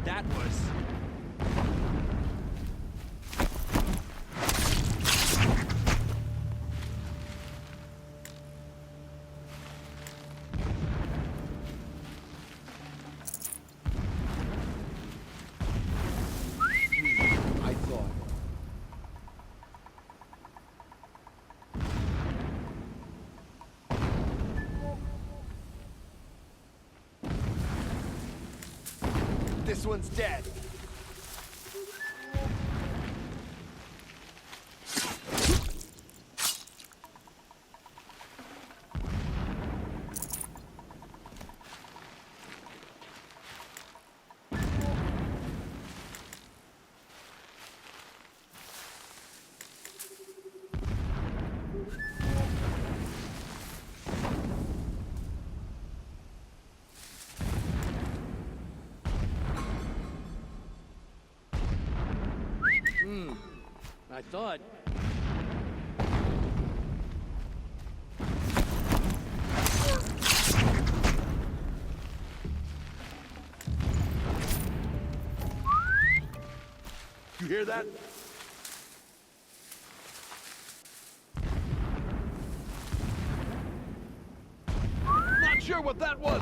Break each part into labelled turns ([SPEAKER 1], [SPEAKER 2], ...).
[SPEAKER 1] That was...
[SPEAKER 2] I thought.
[SPEAKER 1] This one's dead.
[SPEAKER 2] I thought.
[SPEAKER 1] You hear that? Not sure what that was.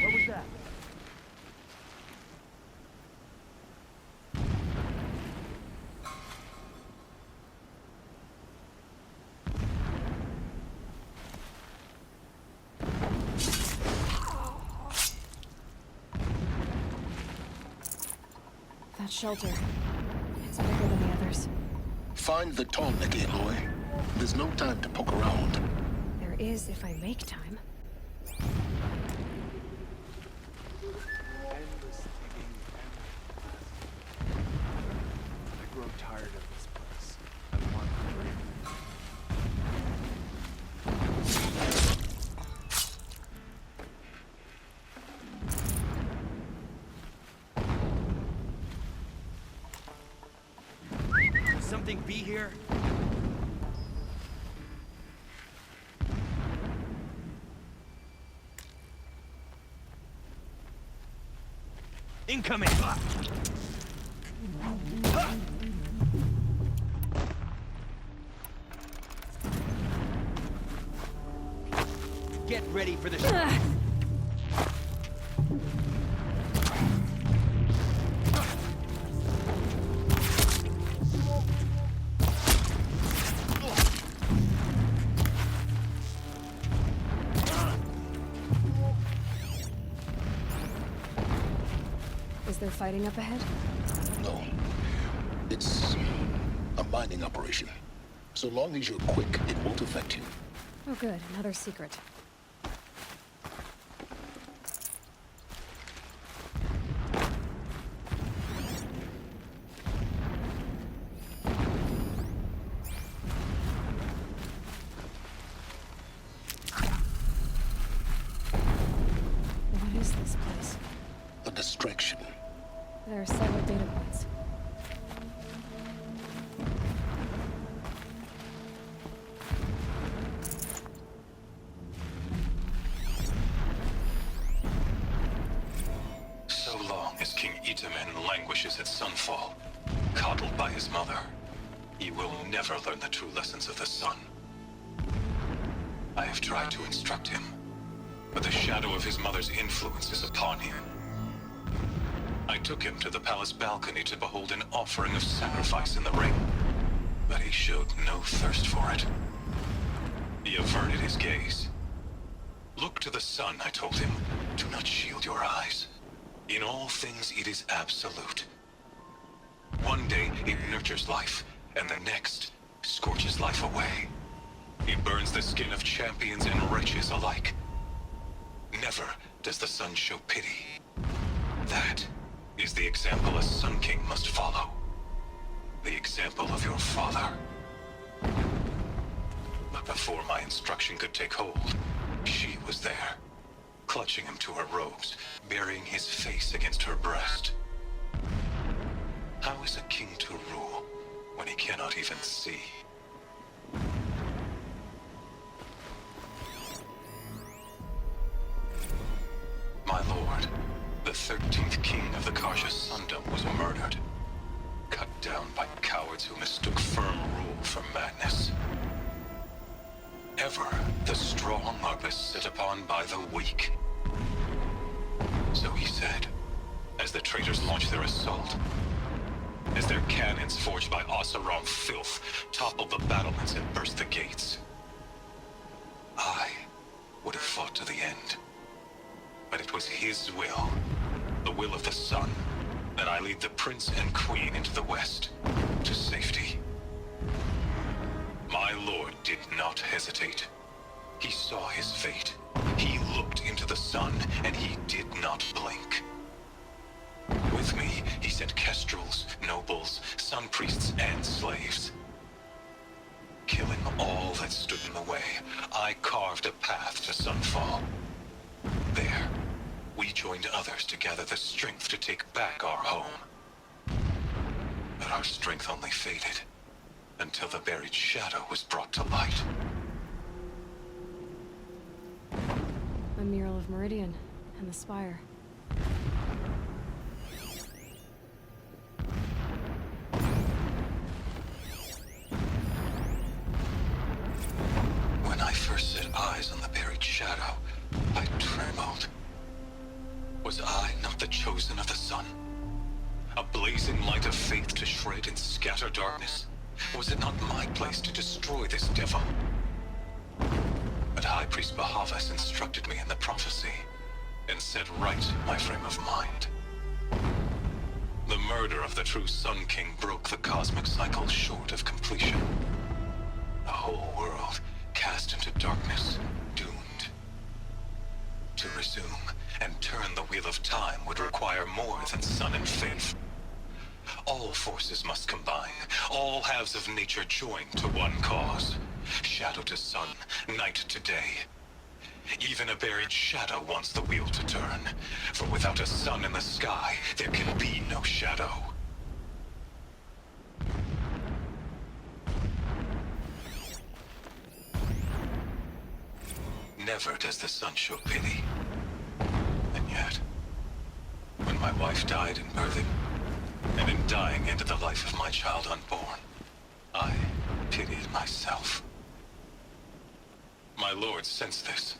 [SPEAKER 1] What was that?
[SPEAKER 3] That shelter. It's bigger than the others.
[SPEAKER 4] Find the Tallneck, Aloy. There's no time to poke around.
[SPEAKER 3] There is if I make time.
[SPEAKER 2] Endless digging, I grow tired of this place. I want to break.
[SPEAKER 1] Could something be here? Incoming! Get ready for the shot.
[SPEAKER 3] Is there fighting up ahead?
[SPEAKER 4] No. It's a mining operation. So long as you're quick, it won't affect you.
[SPEAKER 3] Oh good, another secret. What is this place?
[SPEAKER 4] A distraction.
[SPEAKER 3] There are several data points.
[SPEAKER 5] So long as King Itamen languishes at Sunfall, coddled by his mother, he will never learn the true lessons of the sun. I have tried to instruct him, but the shadow of his mother's influence is upon him. I took him to the palace balcony to behold an offering of sacrifice in the ring, but he showed no thirst for it. He averted his gaze. Look to the sun, I told him. Do not shield your eyes. In all things, it is absolute. One day, it nurtures life, and the next, scorches life away. It burns the skin of champions and wretches alike. Never does the sun show pity. That is the example a Sun King must follow. The example of your father. before my instruction could take hold, she was there, clutching him to her robes, burying his face against her breast. How is a king to rule when he cannot even see? My lord, the 13th king of the Karja Sundom was murdered, cut down by cowards who mistook firm rule for madness. Ever the strong are beset upon by the weak. So he said, as the traitors launched their assault, as their cannons forged by Oseram filth toppled the battlements and burst the gates. I would have fought to the end. But it was his will, the will of the sun, that I lead the prince and queen into the west, to safety. My lord did not hesitate. He saw his fate. He looked into the sun, and he did not blink. With me, he sent kestrels, nobles, sun priests, and slaves. Killing all that stood in the way, I carved a path to Sunfall. There, we joined others to gather the strength to take back our home. But our strength only faded until the buried shadow was brought to light.
[SPEAKER 3] A mural of Meridian and the spire.
[SPEAKER 5] When I first set eyes on the buried shadow, I trembled. Was I not the chosen of the sun? A blazing light of faith to shred and scatter darkness? Was it not my place to destroy this devil? But High Priest Bahavas instructed me in the prophecy, and set right my frame of mind. The murder of the true Sun King broke the cosmic cycle short of completion. The whole world cast into darkness, doomed. To resume and turn the wheel of time would require more than sun and faith. All forces must combine, all halves of nature join to one cause. Shadow to sun, night to day. Even a buried shadow wants the wheel to turn, for without a sun in the sky, there can be no shadow. Never does the sun show pity. And yet, when my wife died in birthing, and in dying ended the life of my child unborn, I pitied myself. My lord sensed this,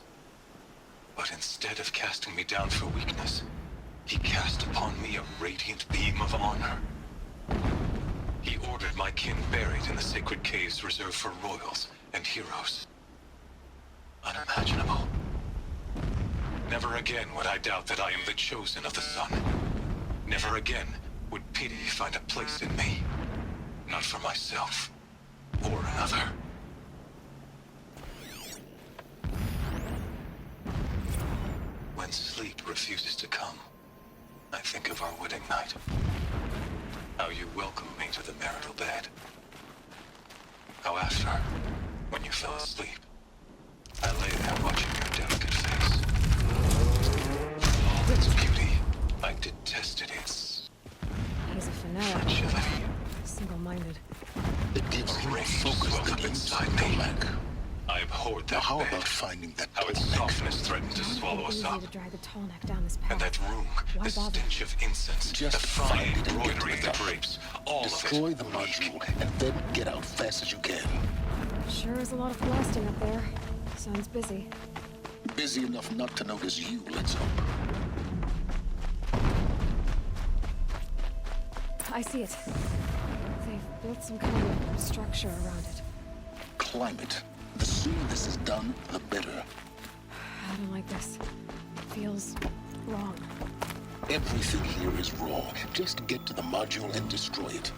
[SPEAKER 5] but instead of casting me down for weakness, he cast upon me a radiant beam of honor. He ordered my kin buried in the sacred caves reserved for royals and heroes. Unimaginable. Never again would I doubt that I am the chosen of the sun. Never again would pity find a place in me. Not for myself, or another. When sleep refuses to come, I think of our wedding night. How you welcomed me to the marital bed. How after, when you fell asleep, I lay there watching your delicate face. For all its beauty, I detested its
[SPEAKER 3] He's a Fenera.
[SPEAKER 5] fragility.
[SPEAKER 3] Single-minded.
[SPEAKER 4] It gives him a
[SPEAKER 5] Rage
[SPEAKER 4] focus
[SPEAKER 5] swelled
[SPEAKER 4] that
[SPEAKER 5] up
[SPEAKER 4] needs
[SPEAKER 5] inside
[SPEAKER 4] to
[SPEAKER 5] me.
[SPEAKER 4] lack.
[SPEAKER 5] I abhorred
[SPEAKER 4] Now
[SPEAKER 5] that
[SPEAKER 4] how
[SPEAKER 5] bed.
[SPEAKER 4] about finding that
[SPEAKER 5] How its
[SPEAKER 4] Tolmec?
[SPEAKER 5] softness threatened to swallow us
[SPEAKER 3] Easy
[SPEAKER 5] up.
[SPEAKER 3] to drag the tall neck down this path.
[SPEAKER 5] And that room,
[SPEAKER 3] Why
[SPEAKER 5] the
[SPEAKER 3] bother?
[SPEAKER 5] stench of incense,
[SPEAKER 4] Just
[SPEAKER 5] the fine
[SPEAKER 4] find it and get to
[SPEAKER 5] embroidery of
[SPEAKER 4] the
[SPEAKER 5] the
[SPEAKER 4] top.
[SPEAKER 5] drapes, all
[SPEAKER 4] Destroy
[SPEAKER 5] of it.
[SPEAKER 4] the module, and then get out fast as you can.
[SPEAKER 3] Sure is a lot of blasting up there. Sounds busy.
[SPEAKER 4] Busy enough not to notice you, let's hope.
[SPEAKER 3] I see it. They've built some kind of structure around it.
[SPEAKER 4] Climb it. The sooner this is done, the better.
[SPEAKER 3] I don't like this. It feels wrong.
[SPEAKER 4] Everything here is wrong. Just get to the module and destroy it.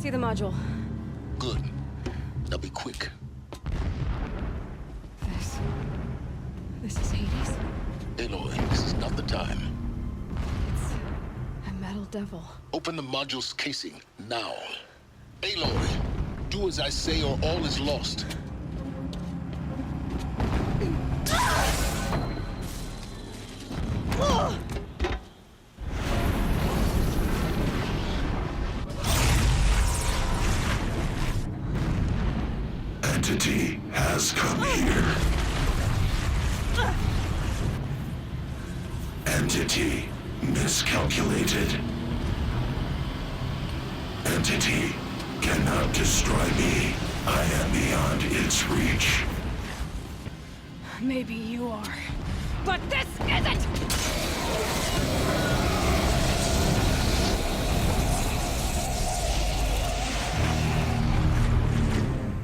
[SPEAKER 3] see the module.
[SPEAKER 4] Good. Now be quick.
[SPEAKER 3] This is Hades?
[SPEAKER 4] Aloy, this is not the time.
[SPEAKER 3] It's a metal devil.
[SPEAKER 4] Open the module's casing, now. Aloy, do as I say or all is lost.
[SPEAKER 6] Entity has come here. Entity miscalculated. Entity cannot destroy me. I am beyond its reach.
[SPEAKER 3] Maybe you are. But this isn't!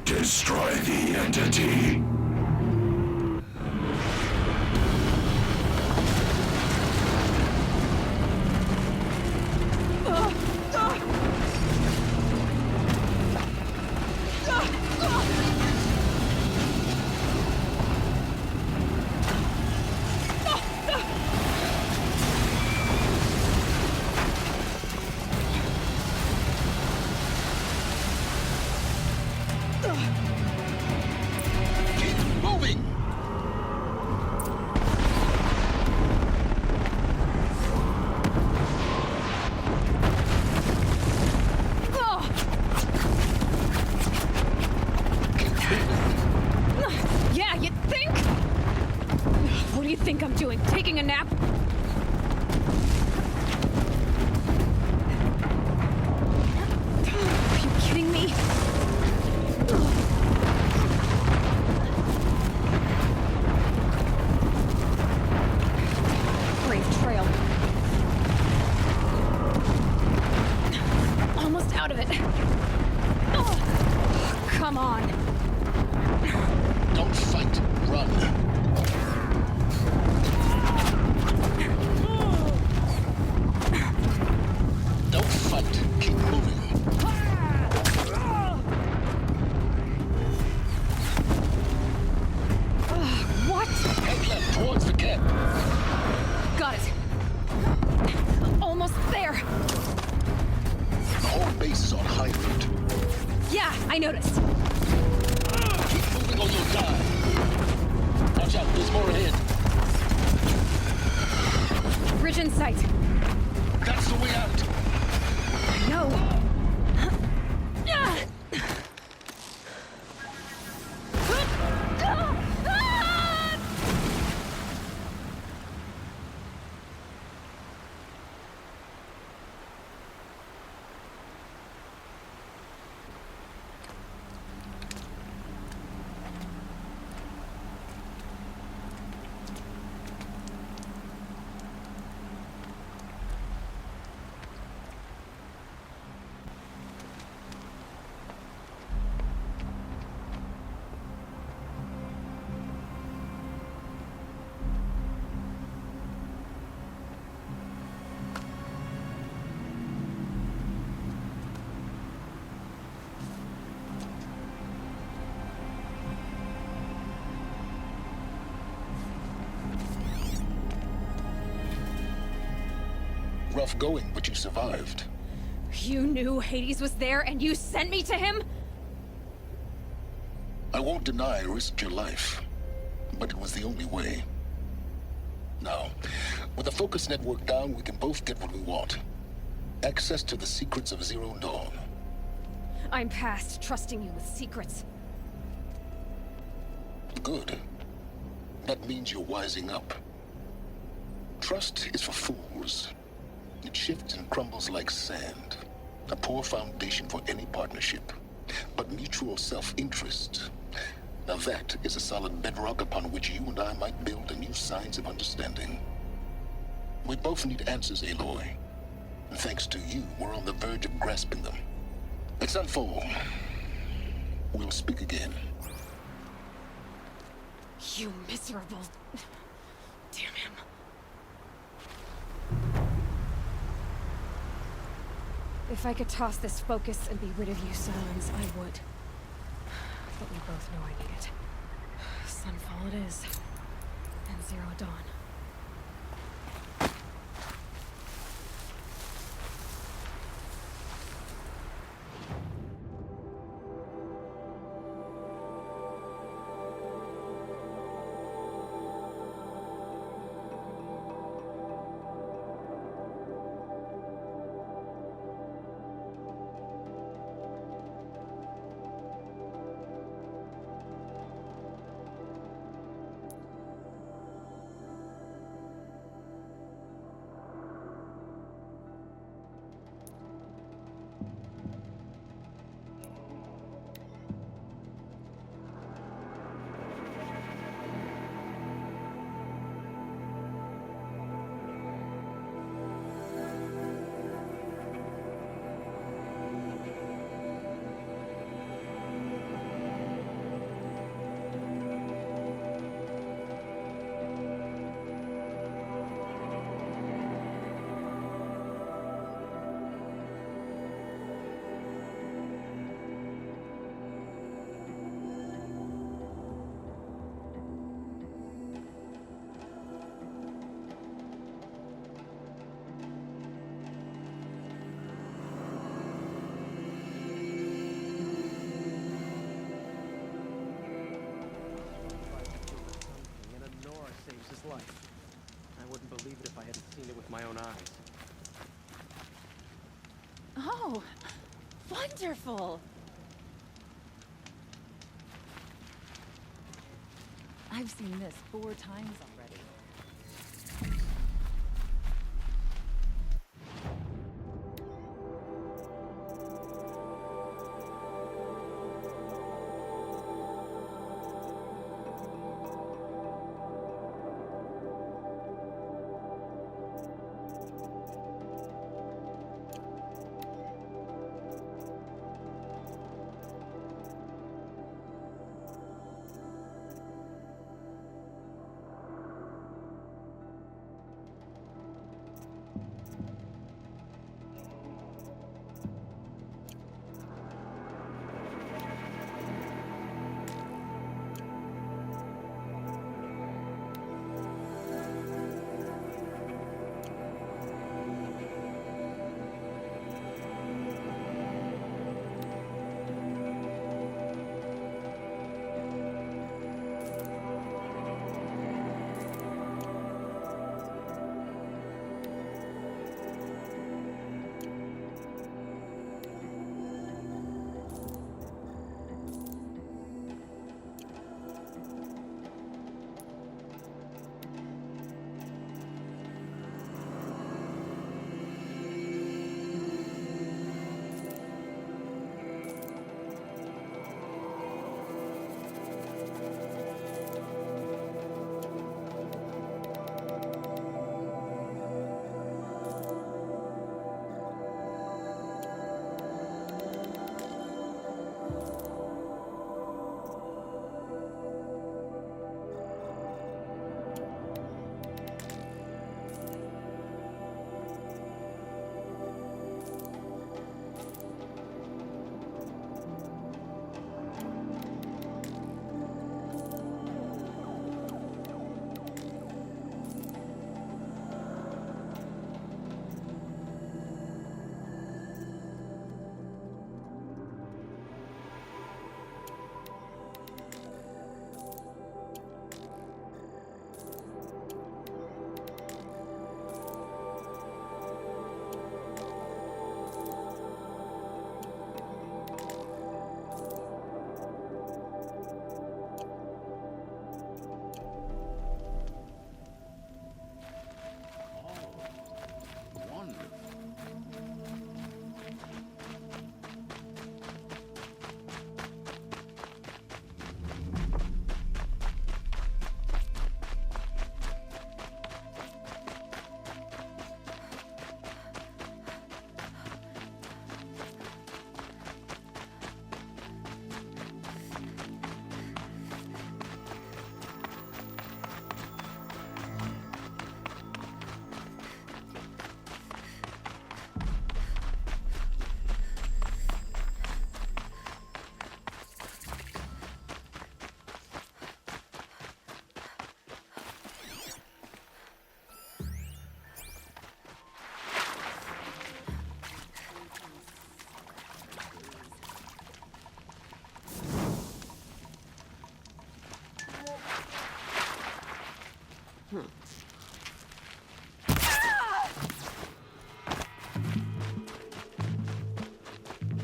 [SPEAKER 6] Destroy the entity.
[SPEAKER 4] Keep moving!
[SPEAKER 3] Yeah, you think? What do you think I'm doing? Taking a nap? Are you kidding me? Brave trail. Almost out of it. Oh, come on.
[SPEAKER 4] Don't fight, run. Don't fight, keep moving.
[SPEAKER 3] What?
[SPEAKER 4] Head left towards the camp.
[SPEAKER 3] Got it. Almost there.
[SPEAKER 4] The whole base is on high alert.
[SPEAKER 3] Yeah, I noticed.
[SPEAKER 4] Keep moving or you'll die. Watch out, there's more ahead.
[SPEAKER 3] Bridge in sight.
[SPEAKER 4] That's the way out.
[SPEAKER 3] No.
[SPEAKER 4] Rough going, but you survived.
[SPEAKER 3] You knew Hades was there and you sent me to him?
[SPEAKER 4] I won't deny I risked your life, but it was the only way. Now, with the focus network down, we can both get what we want. Access to the secrets of Zero Dawn.
[SPEAKER 3] I'm past trusting you with secrets.
[SPEAKER 4] Good. That means you're wising up. Trust is for fools. It shifts and crumbles like sand. A poor foundation for any partnership. But mutual self-interest, now that is a solid bedrock upon which you and I might build a new science of understanding. We both need answers, Aloy. And thanks to you, we're on the verge of grasping them. Let's unfold. We'll speak again.
[SPEAKER 3] You miserable... Damn him. If I could toss this focus and be rid of you Silence, I would. But we both know I need it. Sunfall it is. And Zero Dawn.
[SPEAKER 1] Saves his life. I wouldn't believe it if I hadn't seen it with my own eyes.
[SPEAKER 7] Oh, wonderful! I've seen this 4 times already.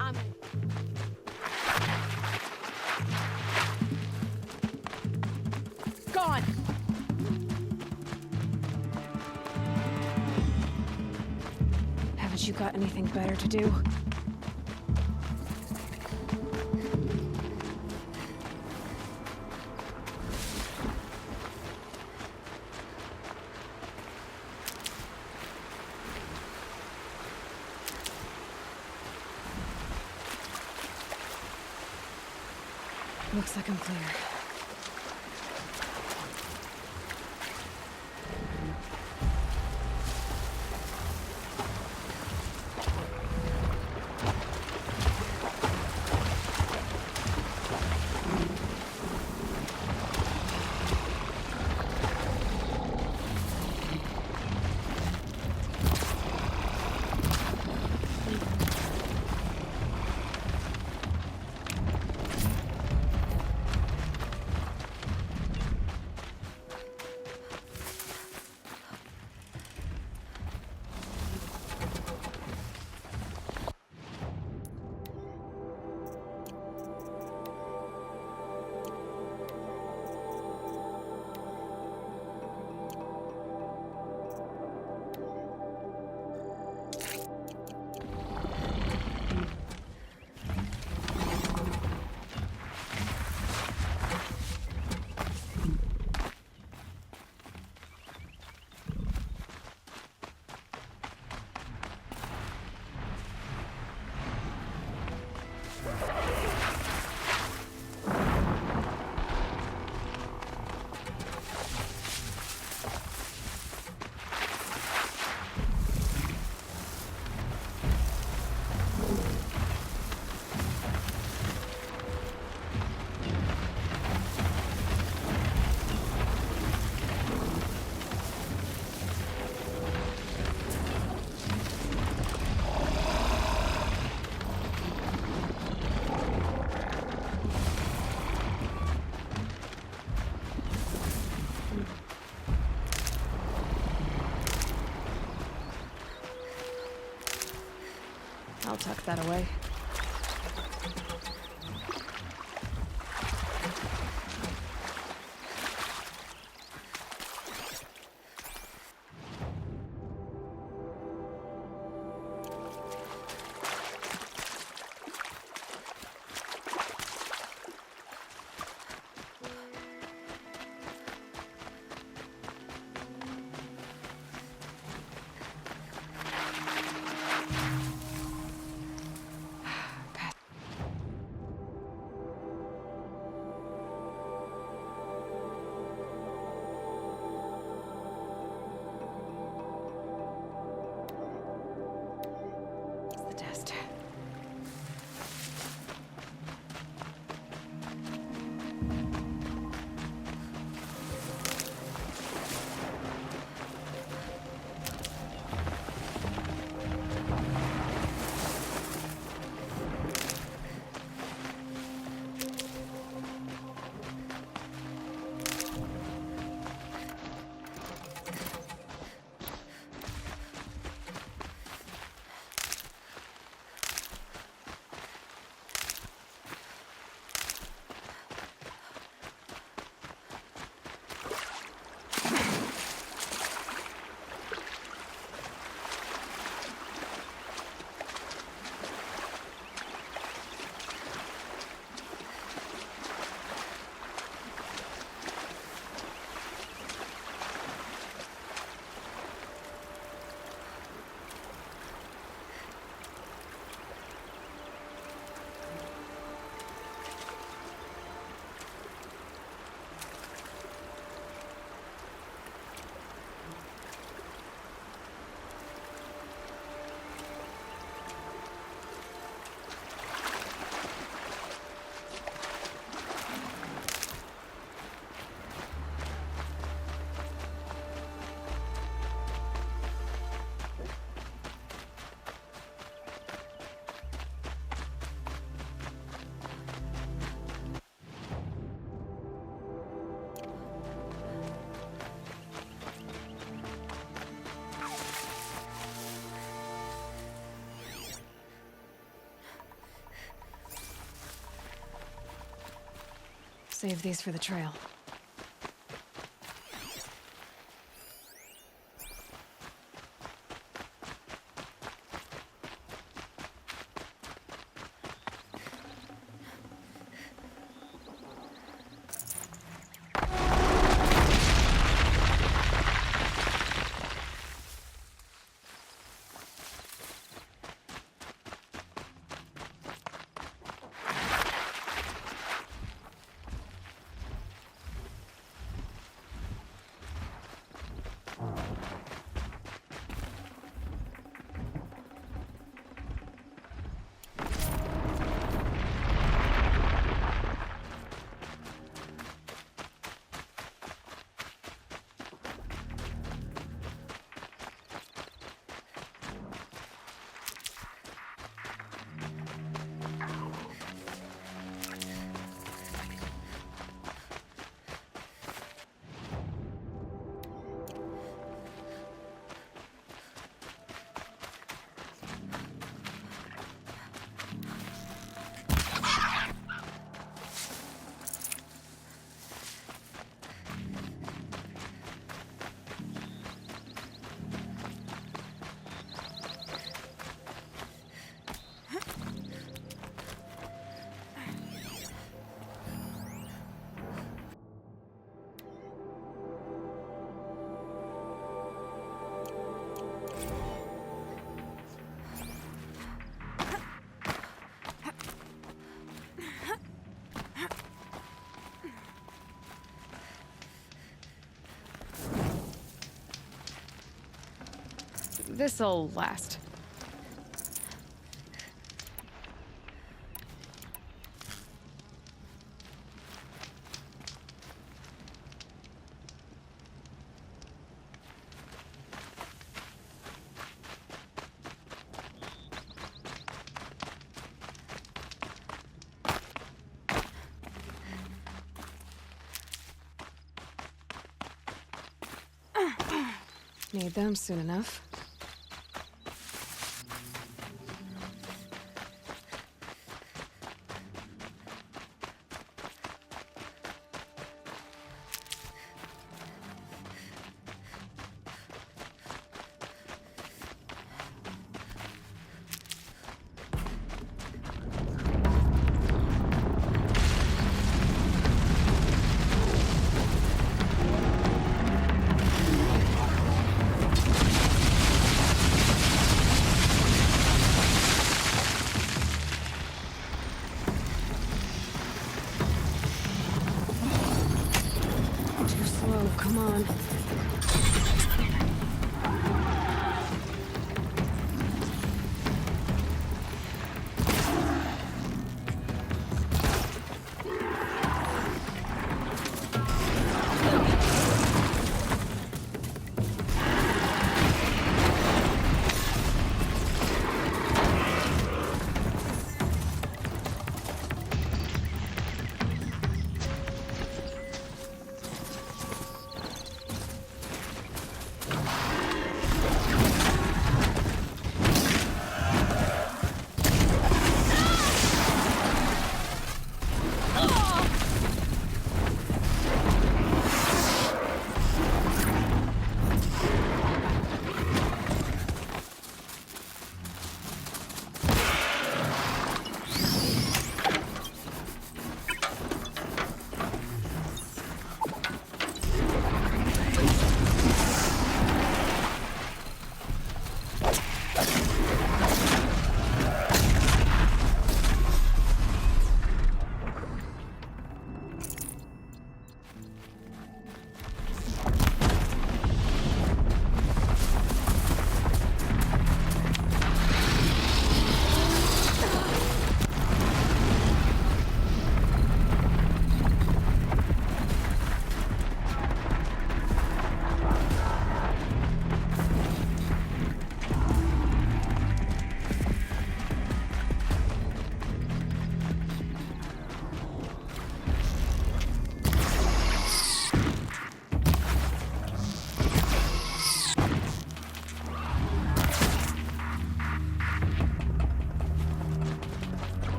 [SPEAKER 3] I'm... Gone! Haven't you got anything better to do? Looks like I'm clear. I'll tuck that away. Save these for the trail. This'll last. Need them soon enough. Come on.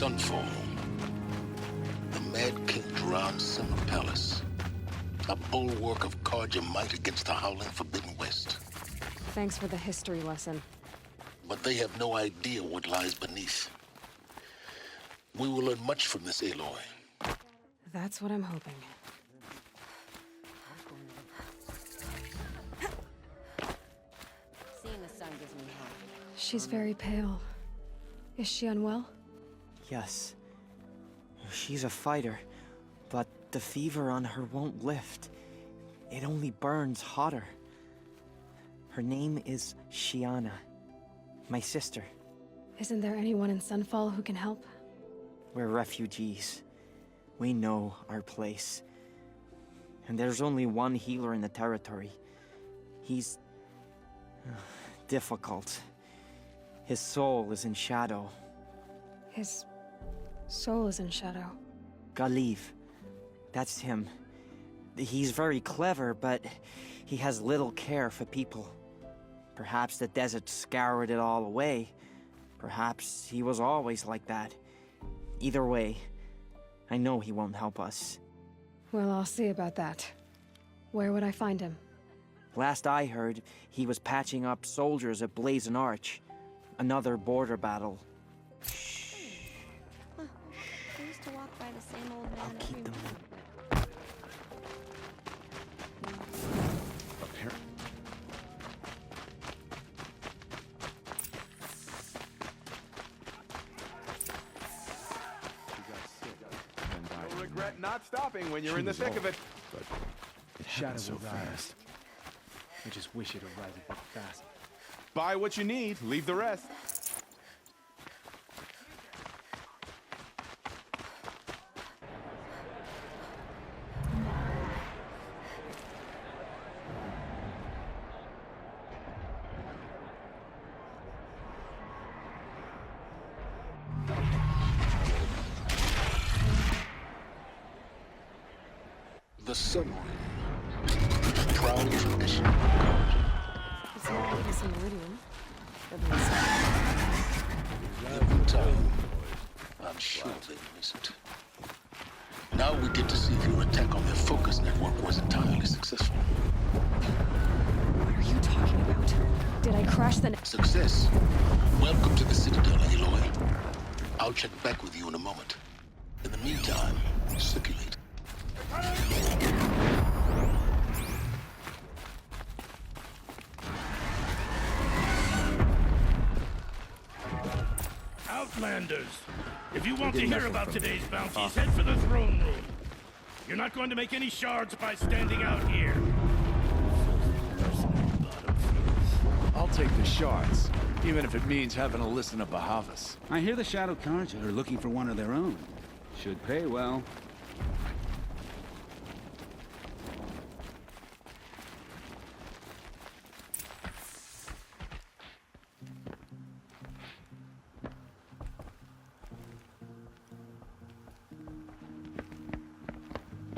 [SPEAKER 4] Sunfall. The Mad King Duran's summer palace. A bulwark of Carja might against the howling Forbidden West.
[SPEAKER 3] Thanks for the history lesson.
[SPEAKER 4] But they have no idea what lies beneath. We will learn much from this, Aloy.
[SPEAKER 3] That's what I'm hoping.
[SPEAKER 7] Seeing the sun gives me hope.
[SPEAKER 3] She's very pale. Is she unwell?
[SPEAKER 8] Yes. She's a fighter, but the fever on her won't lift. It only burns hotter. Her name is Shiana. My sister.
[SPEAKER 3] Isn't there anyone in Sunfall who can help?
[SPEAKER 8] We're refugees. We know our place. And there's only one healer in the territory. He's... difficult. His soul is in shadow.
[SPEAKER 3] His soul is in shadow.
[SPEAKER 8] Galiv. That's him. He's very clever, but he has little care for people. Perhaps the desert scoured it all away. Perhaps he was always like that. Either way, I know he won't help us.
[SPEAKER 3] Well, I'll see about that. Where would I find him?
[SPEAKER 8] Last I heard, he was patching up soldiers at Blazon Arch. Another border battle.
[SPEAKER 9] I used to walk by the same old man
[SPEAKER 8] I'll keep
[SPEAKER 9] every
[SPEAKER 8] them.
[SPEAKER 2] Apparently. You'll regret not stopping when you're in the thick of it. But it happened so fast. I just wish it arrived a bit fast. Buy what you need, leave the rest.
[SPEAKER 4] The Sun Ring. Proud tradition.
[SPEAKER 3] It's not like it's a meridian. At least.
[SPEAKER 4] Given time, I'm sure they miss it. Now we get to see if your attack on their focus network was entirely successful.
[SPEAKER 3] What are you talking about? Did I crash the...
[SPEAKER 4] Success. Welcome to the Citadel, Aloy. I'll check back with you in a moment. In the meantime, circulate.
[SPEAKER 10] Outlanders, if you want to hear about today's bounties, head for the throne room. You're not going to make any shards by standing out here.
[SPEAKER 2] I'll take the shards, even if it means having to listen to Bahavas.
[SPEAKER 11] I hear the Shadow Carja are looking for one of their own. Should pay well.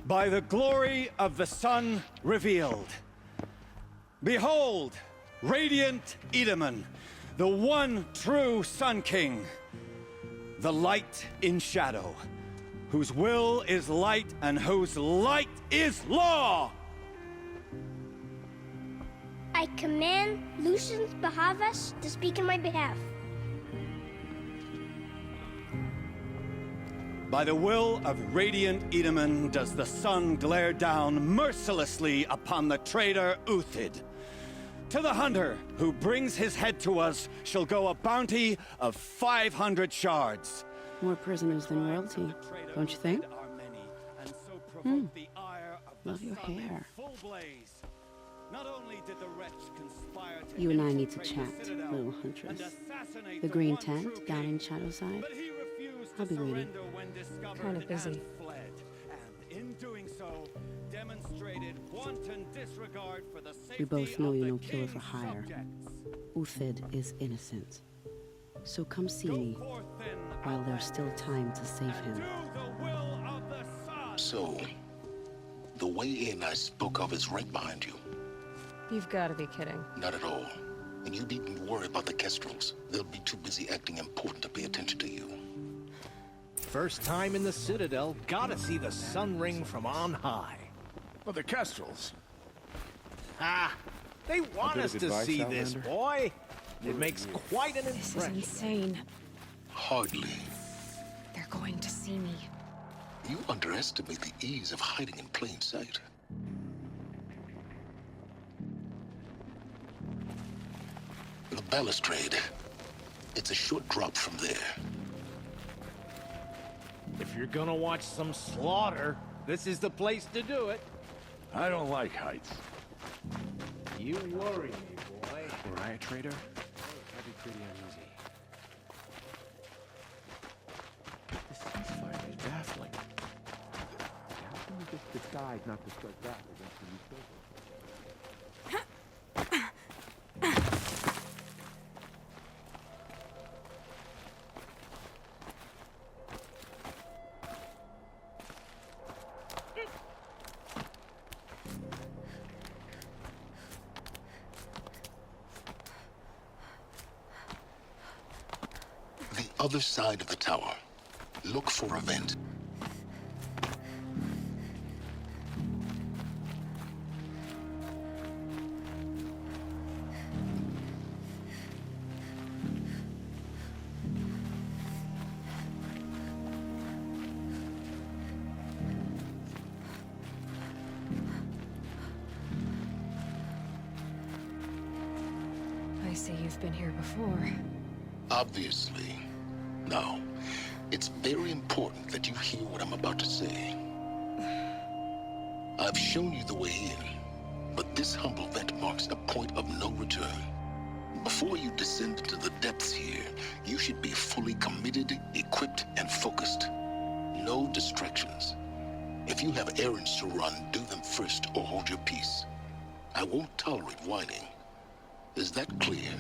[SPEAKER 12] By the glory of the sun revealed. Behold, radiant Edaman, the one true Sun King. The light in shadow, whose will is light and whose light is law!
[SPEAKER 9] I command Lucius Bahavas to speak in my behalf.
[SPEAKER 12] By the will of radiant Edaman does the sun glare down mercilessly upon the traitor Uthid. To the hunter who brings his head to us shall go a bounty of 500 shards.
[SPEAKER 13] More prisoners than royalty, don't you think? Love your hair. You and I need to chat, little huntress. The green tent down in Shadowside. I'll be waiting.
[SPEAKER 3] Kind of busy.
[SPEAKER 13] We both know you're no killer for hire. Uthid is innocent. So come see me while there's still time to save him.
[SPEAKER 4] So, the way in I spoke of is right behind you.
[SPEAKER 3] You've got to be kidding.
[SPEAKER 4] Not at all. And you needn't worry about the Kestrels. They'll be too busy acting important to pay attention to you.
[SPEAKER 14] First time in the Citadel, gotta see the sun ring from on high.
[SPEAKER 2] Well, the Kestrels.
[SPEAKER 14] Ah, they want us to see this, boy. It makes quite an
[SPEAKER 3] This is
[SPEAKER 14] impression.
[SPEAKER 3] insane.
[SPEAKER 4] Hardly.
[SPEAKER 3] They're going to see me.
[SPEAKER 4] You underestimate the ease of hiding in plain sight. The balustrade. It's a short drop from there.
[SPEAKER 14] If you're gonna watch some slaughter, this is the place to do it.
[SPEAKER 10] I don't like heights.
[SPEAKER 14] You worry me, boy.
[SPEAKER 2] Riot Trader? That'd be pretty uneasy. This ceasefire is baffling. How can we get this guy not to start back against the usurper?
[SPEAKER 4] Other side of the tower. Look for a vent.
[SPEAKER 3] I see you've been here before.
[SPEAKER 4] Obviously. Now, it's very important that you hear what I'm about to say. I've shown you the way in, but this humble vent marks a point of no return. Before you descend into the depths here, you should be fully committed, equipped, and focused. No distractions. If you have errands to run, do them first or hold your peace. I won't tolerate whining. Is that clear?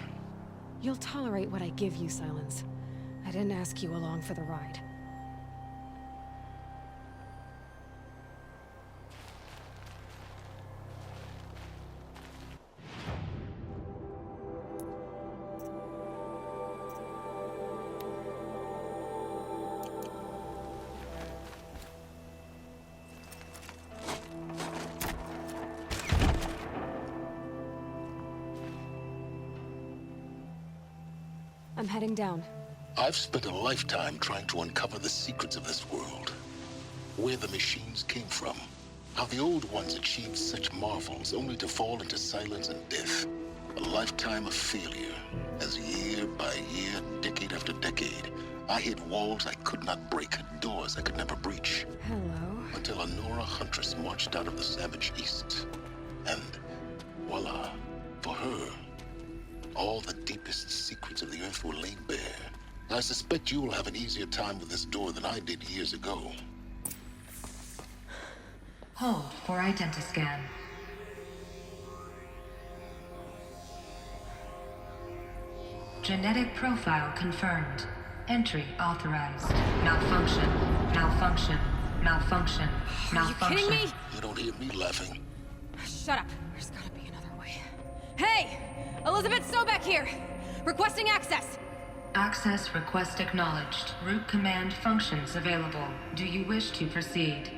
[SPEAKER 3] You'll tolerate what I give you, Silence. I didn't ask you along for the ride. I'm heading down.
[SPEAKER 4] I've spent a lifetime trying to uncover the secrets of this world. Where the machines came from. How the old ones achieved such marvels only to fall into silence and death. A lifetime of failure. As year by year, decade after decade, I hit walls I could not break, doors I could never breach.
[SPEAKER 3] Hello.
[SPEAKER 4] Until a Nora huntress marched out of the savage east. And voila, for her, all the deepest secrets of the earth were laid bare. I suspect you will have an easier time with this door than I did years ago.
[SPEAKER 15] Hold for identiscan. Genetic profile confirmed. Entry authorized. Malfunction. Malfunction. Malfunction. Malfunction.
[SPEAKER 3] Are you kidding me?
[SPEAKER 4] You don't hear me laughing.
[SPEAKER 3] Shut up. There's gotta be another way. Hey! Elizabeth Sobeck here! Requesting access!
[SPEAKER 15] Access request acknowledged. Root command functions available. Do you wish to proceed?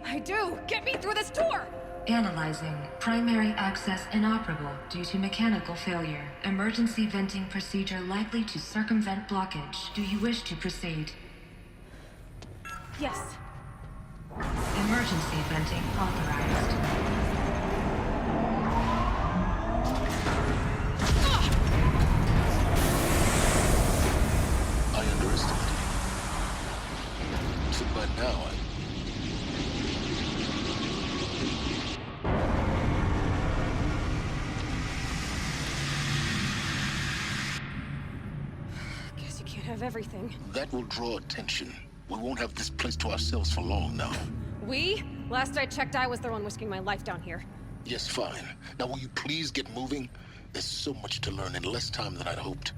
[SPEAKER 3] I do! Get me through this door!
[SPEAKER 15] Analyzing. Primary access inoperable due to mechanical failure. Emergency venting procedure likely to circumvent blockage. Do you wish to proceed?
[SPEAKER 3] Yes.
[SPEAKER 15] Emergency venting authorized.
[SPEAKER 4] I underestimated you. So by now,
[SPEAKER 3] Guess you can't have everything.
[SPEAKER 4] that will draw attention. We won't have this place to ourselves for long now.
[SPEAKER 3] We? Last I checked, I was the one risking my life down here.
[SPEAKER 4] Yes, fine. Now will you please get moving? There's so much to learn in less time than I'd hoped.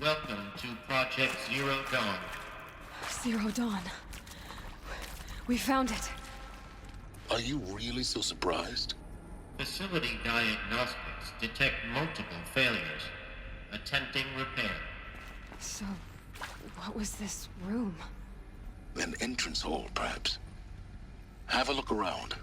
[SPEAKER 16] Welcome to Project Zero Dawn.
[SPEAKER 3] Zero Dawn. We found it.
[SPEAKER 4] Are you really so surprised?
[SPEAKER 16] Facility diagnostics robots detect multiple failures, attempting repair.
[SPEAKER 3] So, what was this room?
[SPEAKER 4] An entrance hall, perhaps. Have a look around.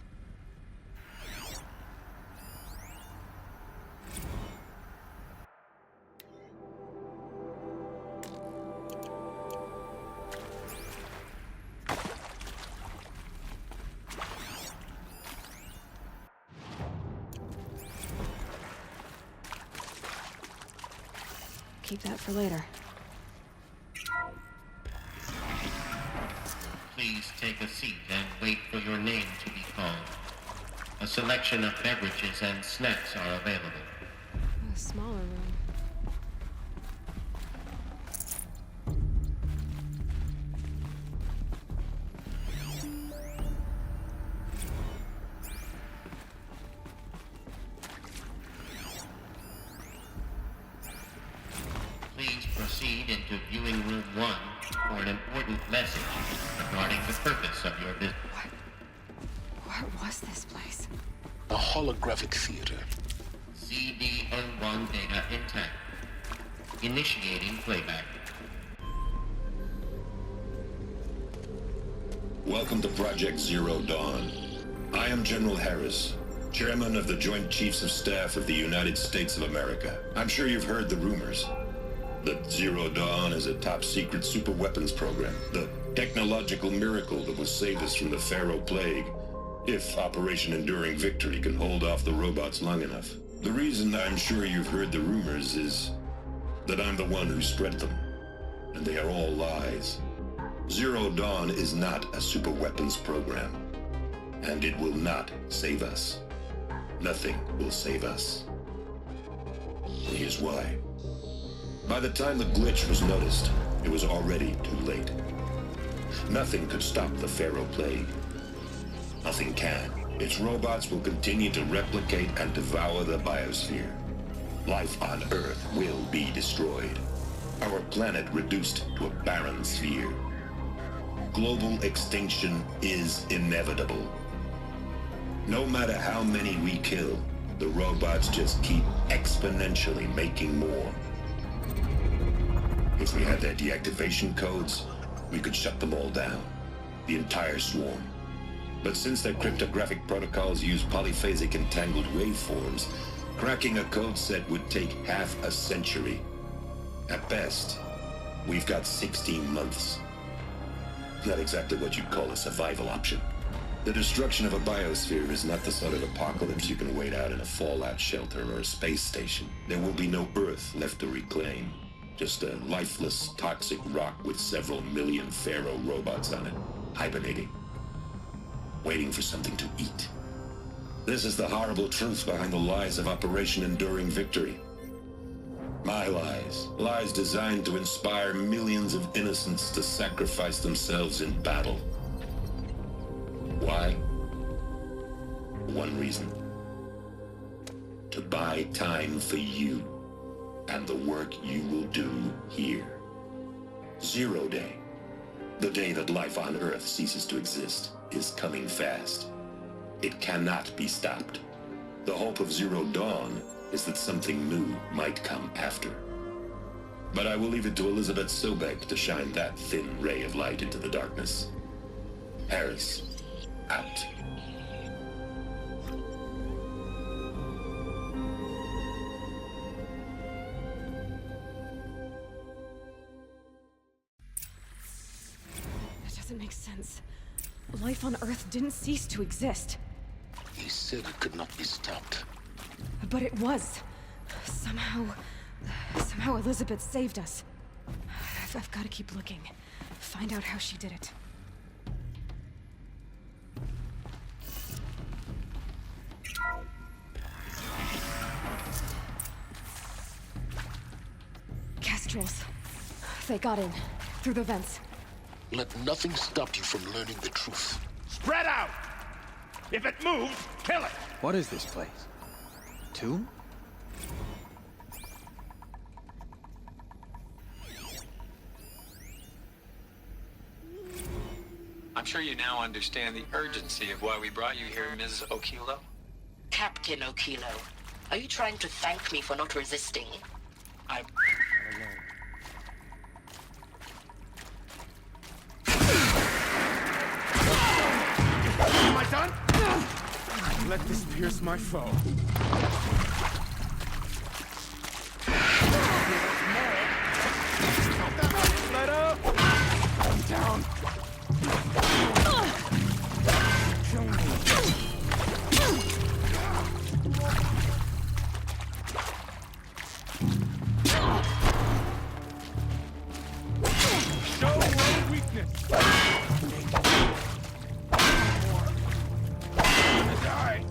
[SPEAKER 3] Keep that for later.
[SPEAKER 16] Please take a seat and wait for your name to be called. A selection of beverages and snacks are available.
[SPEAKER 3] A smaller room.
[SPEAKER 16] Please proceed into viewing room 1 for an important message regarding the purpose of your visit.
[SPEAKER 3] What was this place?
[SPEAKER 4] A holographic theater.
[SPEAKER 16] CD01 data intact. Initiating playback.
[SPEAKER 6] Welcome to Project Zero Dawn. I am General Harris, Chairman of the Joint Chiefs of Staff of the United States of America. I'm sure you've heard the rumors that Zero Dawn is a top-secret superweapons program, the technological miracle that will save us from the Pharaoh Plague, if Operation Enduring Victory can hold off the robots long enough. The reason I'm sure you've heard the rumors is that I'm the one who spread them, and they are all lies. Zero Dawn is not a superweapons program, and it will not save us. Nothing will save us. Here's why. By the time the glitch was noticed, it was already too late. Nothing could stop the Pharaoh Plague. Nothing can. Its robots will continue to replicate and devour the biosphere. Life on Earth will be destroyed. Our planet reduced to a barren sphere. Global extinction is inevitable. No matter how many we kill, the robots just keep exponentially making more. If we had their deactivation codes, we could shut them all down. The entire swarm. But since their cryptographic protocols use polyphasic entangled waveforms, cracking a code set would take half a century. At best, we've got 16 months. Not exactly what you'd call a survival option. The destruction of a biosphere is not the sort of apocalypse you can wait out in a fallout shelter or a space station. There will be no Earth left to reclaim. Just a lifeless, toxic rock with several million Pharaoh robots on it, hibernating, waiting for something to eat. This is the horrible truth behind the lies of Operation Enduring Victory. My lies. Lies designed to inspire millions of innocents to sacrifice themselves in battle. Why? One reason. To buy time for you and the work you will do here. Zero Day. The day that life on Earth ceases to exist is coming fast. It cannot be stopped. The hope of Zero Dawn is that something new might come after. But I will leave it to Elizabeth Sobek to shine that thin ray of light into the darkness. Harris, out.
[SPEAKER 3] That doesn't make sense. Life on Earth didn't cease to exist.
[SPEAKER 4] He said it could not be stopped.
[SPEAKER 3] But it was. Somehow Elizabeth saved us. I've got to keep looking. Find out how she did it. Kestrels. They got in. Through the vents.
[SPEAKER 4] Let nothing stop you from learning the truth.
[SPEAKER 10] Spread out! If it moves, kill it!
[SPEAKER 1] What is this place? Tomb?
[SPEAKER 17] I'm sure you now understand the urgency of why we brought you here, Ms. Okilo.
[SPEAKER 18] Captain Okilo,
[SPEAKER 17] Are you trying to thank me for not resisting?
[SPEAKER 2] Am I done? Let this pierce my foe. Let up! I'm down. Kill me. Show no weakness. Die.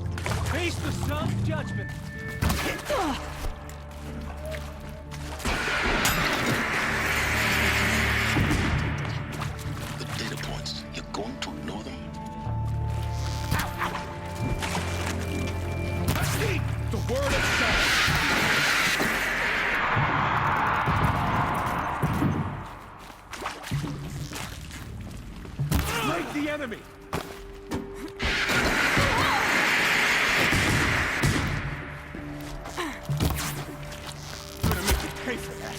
[SPEAKER 1] Face the sun's judgment.
[SPEAKER 4] The data points, you're going to ignore them?
[SPEAKER 2] I see the word of God. Like the enemy. Gonna make you pay for that.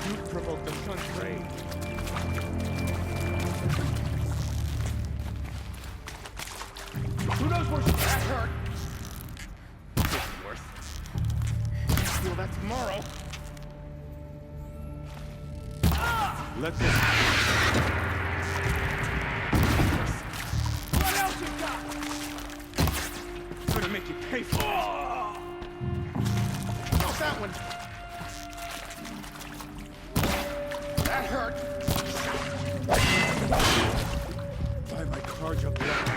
[SPEAKER 2] You provoked the sun's rage. Who knows where that hurt? It's worse. Feel that tomorrow. Let this. What else you got? Gonna make you pay for it. Not that one. That hurt. Buy my card your blood.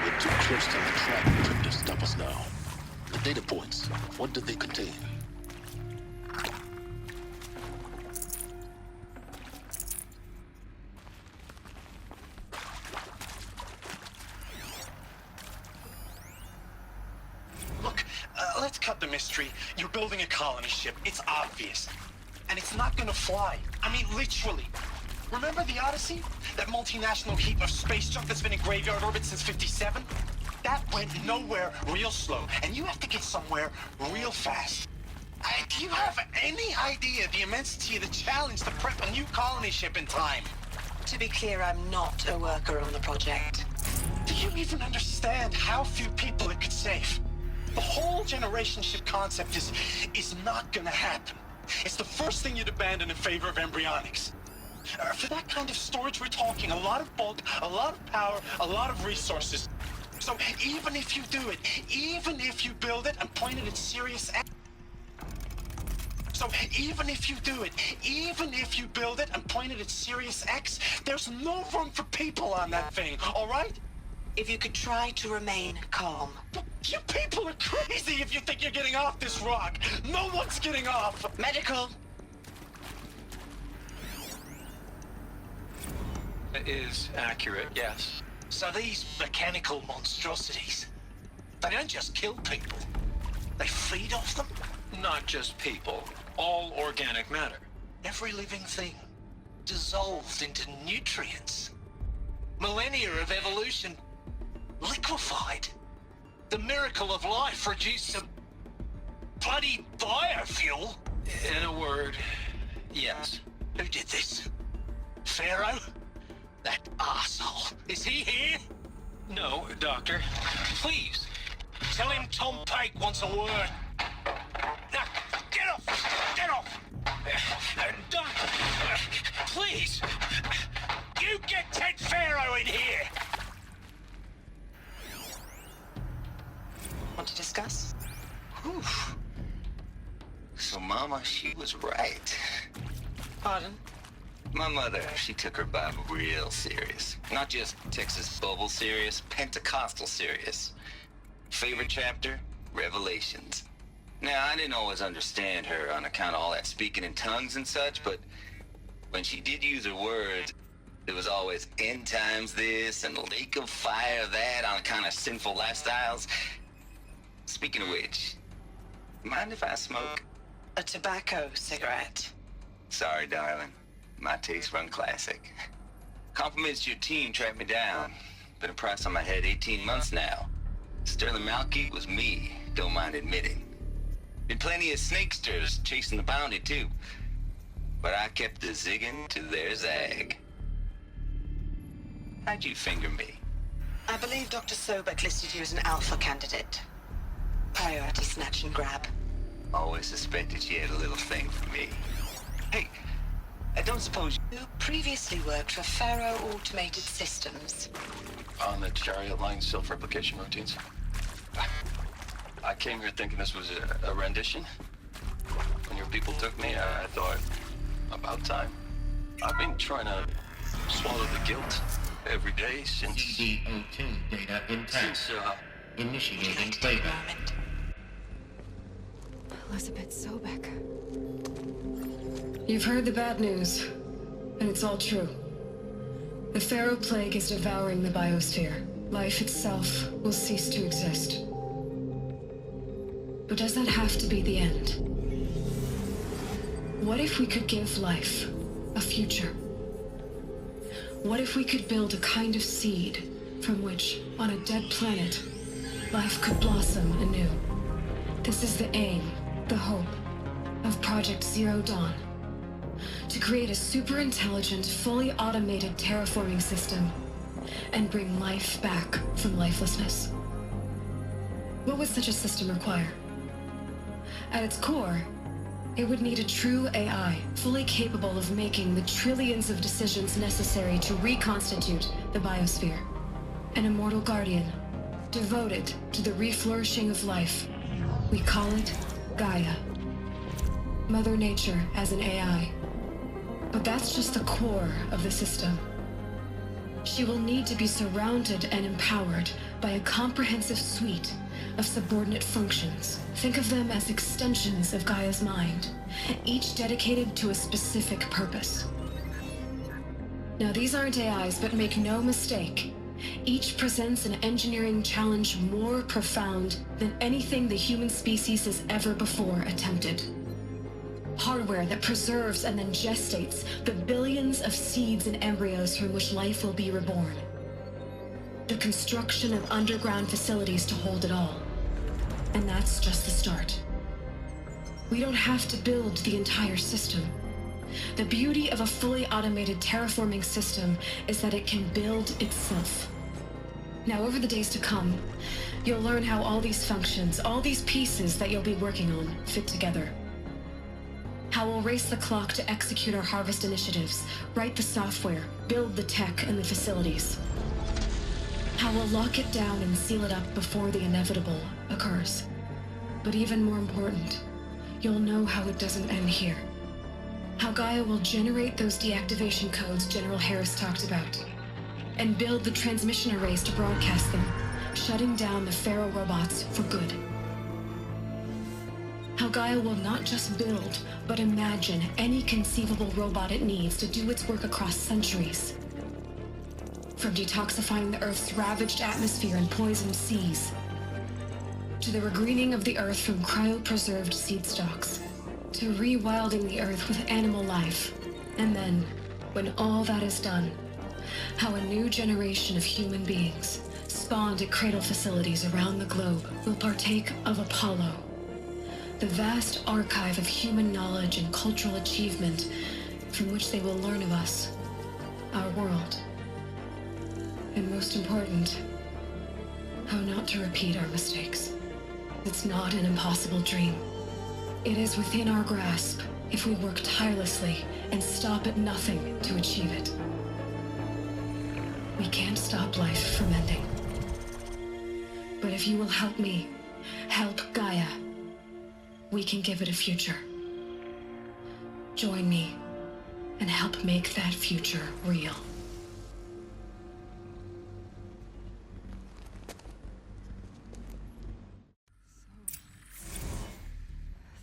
[SPEAKER 4] We're too close to the trap to stop us now. The data points, what do they contain?
[SPEAKER 5] Look, let's cut the mystery. You're building a colony ship. It's obvious. And it's not gonna fly. I mean, literally. Remember the Odyssey? That multinational heap of space junk that's been in graveyard orbit since '57? That went nowhere real slow. And you have to get somewhere real fast. Do you have any idea the immensity of the challenge to prep a new colony ship in time?
[SPEAKER 17] To be clear, I'm not a worker on the project.
[SPEAKER 5] Do you even understand how few people it could save? The whole generation ship concept is not gonna happen. It's the first thing you'd abandon in favor of embryonics. For that kind of storage, we're talking a lot of bulk, a lot of power, a lot of resources. So even if you do it, even if you build it and point it at Sirius X, there's no room for people on that thing, all right?
[SPEAKER 17] If you could try to remain calm.
[SPEAKER 5] You people are crazy if you think you're getting off this rock. No one's getting off.
[SPEAKER 17] Medical.
[SPEAKER 5] It is accurate, yes. So these mechanical monstrosities, they don't just kill people. They feed off them. Not just people. All organic matter. Every living thing dissolved into nutrients. Millennia of evolution liquefied. The miracle of life reduced to bloody biofuel. In a word, yes. Who did this? Pharaoh? That arsehole. Is he here? No, Doctor. Please, tell him Tom Pike wants a word. Now, get off! Get off! Doctor, please, you get Ted Pharaoh in here!
[SPEAKER 17] Want to discuss?
[SPEAKER 18] Whew. So Mama, she was right.
[SPEAKER 17] Pardon?
[SPEAKER 18] My mother, she took her Bible real serious. Not just Texas Bubble serious, Pentecostal serious. Favorite chapter? Revelations. Now, I didn't always understand her on account of all that speaking in tongues and such, but when she did use her words, it was always end times this and lake of fire that on account of sinful lifestyles. Speaking of which, Mind if I smoke?
[SPEAKER 17] A tobacco cigarette.
[SPEAKER 18] Sorry, darling. My tastes run classic. Compliments to your team tracked me down. Been a price on my head 18 months now. Sterling Malkeith was me, don't mind admitting. Been plenty of snakesters chasing the bounty, too. But I kept the zigging to their zag. How'd you finger me?
[SPEAKER 17] I believe Dr. Sobek listed you as an alpha candidate. Priority snatch and grab.
[SPEAKER 18] Always suspected she had a little thing for me. Hey, I don't suppose
[SPEAKER 17] you previously worked for Faro Automated Systems.
[SPEAKER 19] On the Chariot Line self-replication routines? I came here thinking this was a rendition. When your people took me, I thought, about time. I've been trying to swallow the guilt every day since...
[SPEAKER 16] CD02 data intact. Initiating playback.
[SPEAKER 3] Elizabeth Sobek.
[SPEAKER 15] You've heard the bad news, and it's all true. The Pharaoh Plague is devouring the biosphere. Life itself will cease to exist. But does that have to be the end? What if we could give life a future? What if we could build a kind of seed from which, on a dead planet, life could blossom anew? This is the aim, the hope, of Project Zero Dawn. To create a super-intelligent, fully automated terraforming system and bring life back from lifelessness. What would such a system require? At its core, it would need a true AI, fully capable of making the trillions of decisions necessary to reconstitute the biosphere. An immortal guardian, devoted to the reflourishing of life. We call it Gaia. Mother Nature as an AI. But that's just the core of the system. She will need to be surrounded and empowered by a comprehensive suite of subordinate functions. Think of them as extensions of Gaia's mind, each dedicated to a specific purpose. Now, these aren't AIs, but make no mistake, each presents an engineering challenge more profound than anything the human species has ever before attempted. Hardware that preserves and then gestates the billions of seeds and embryos from which life will be reborn. The construction of underground facilities to hold it all. And that's just the start. We don't have to build the entire system. The beauty of a fully automated terraforming system is that it can build itself. Now, over the days to come, you'll learn how all these functions, all these pieces that you'll be working on, fit together. How we'll race the clock to execute our harvest initiatives, write the software, build the tech and the facilities. How we'll lock it down and seal it up before the inevitable occurs. But even more important, you'll know how it doesn't end here. How Gaia will generate those deactivation codes General Harris talked about, and build the transmission arrays to broadcast them, shutting down the Pharaoh robots for good. How Gaia will not just build, but imagine any conceivable robot it needs to do its work across centuries. From detoxifying the Earth's ravaged atmosphere and poisoned seas, to the regreening of the Earth from cryopreserved seed stalks, to rewilding the Earth with animal life. And then, when all that is done, how a new generation of human beings, spawned at cradle facilities around the globe, will partake of Apollo, the vast archive of human knowledge and cultural achievement from which they will learn of us, our world. And most important, how not to repeat our mistakes. It's not an impossible dream. It is within our grasp if we work tirelessly and stop at nothing to achieve it. We can't stop life from ending. But if you will help me, help Gaia, we can give it a future. Join me and help make that future real.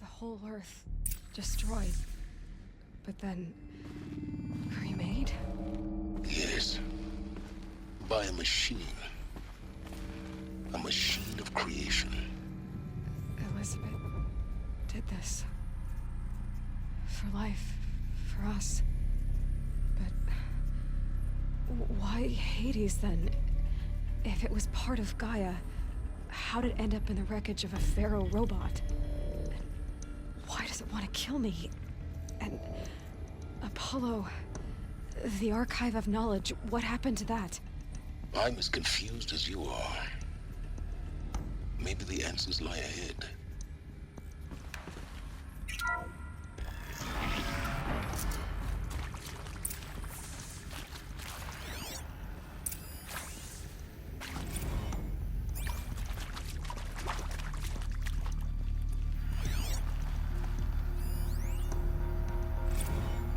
[SPEAKER 3] The whole Earth destroyed, but then remade?
[SPEAKER 4] Yes. By a machine. A machine of creation.
[SPEAKER 3] Elizabeth. did this. For life. For us. But... why Hades, then? If it was part of Gaia, how did it end up in the wreckage of a Pharaoh robot? And why does it want to kill me? And... Apollo... the Archive of Knowledge, what happened to that?
[SPEAKER 4] I'm as confused as you are. Maybe the answers lie ahead.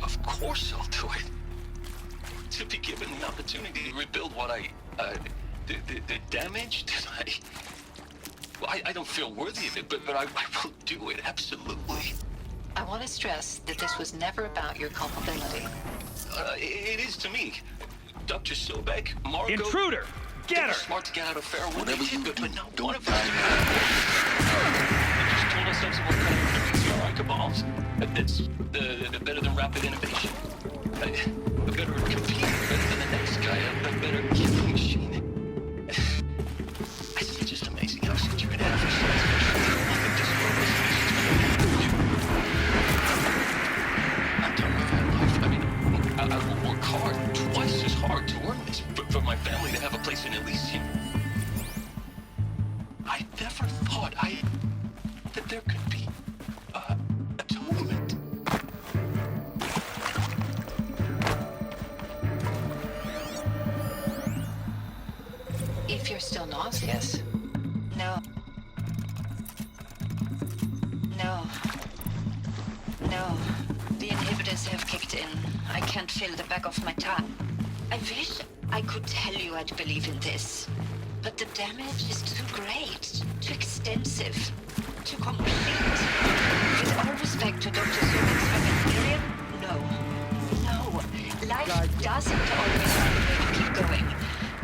[SPEAKER 19] Of course I'll do it. To be given the opportunity to rebuild what the damage that I don't feel worthy of it, but I will do it, absolutely.
[SPEAKER 17] I want to stress that this was never about your culpability.
[SPEAKER 19] It is to me. Dr. Sobek, Margot...
[SPEAKER 10] Intruder! Get her!
[SPEAKER 19] Smart to get out of Pharaoh when they did, but not one of us. We just told ourselves what kind of products are our cabals. That's the better than rapid innovation. A better computer, better than the next guy, a better killing machine. It's just amazing how such you can have I'm done with that life. I mean, I will work hard, twice as hard to earn this, for my family to have a place in Elysium. I never thought that there could be atonement.
[SPEAKER 17] If you're still nauseous. No. The inhibitors have kicked in. I can't feel the back of my tongue. I wish I could tell you I'd believe in this. But the damage is too great, too extensive, too complete. With all respect to Dr. Sobek's familiarian, no. Life doesn't always find a way to keep going.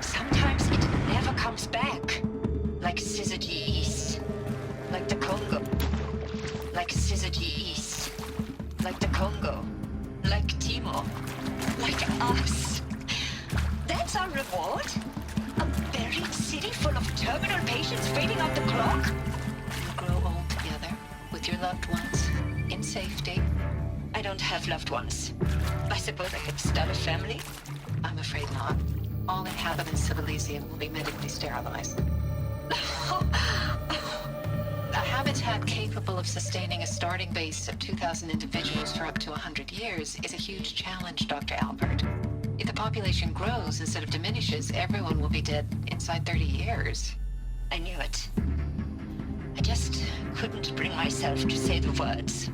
[SPEAKER 17] Sometimes it never comes back. Like Syzygy East. Like the Congo. Like Syzygy East. Like the Congo. Like Timo. Like us. That's our reward? A buried city full of terminal patients waiting out the clock? You grow old together with your loved ones in safety. I don't have loved ones. I suppose I could start a family? I'm afraid not. All inhabitants of Elysium will be medically sterilized. A habitat capable of sustaining a starting base of 2,000 individuals for up to 100 years is a huge challenge, Dr. Albert. If the population grows instead of diminishes, everyone will be dead inside 30 years. I knew it. I just couldn't bring myself to say the words.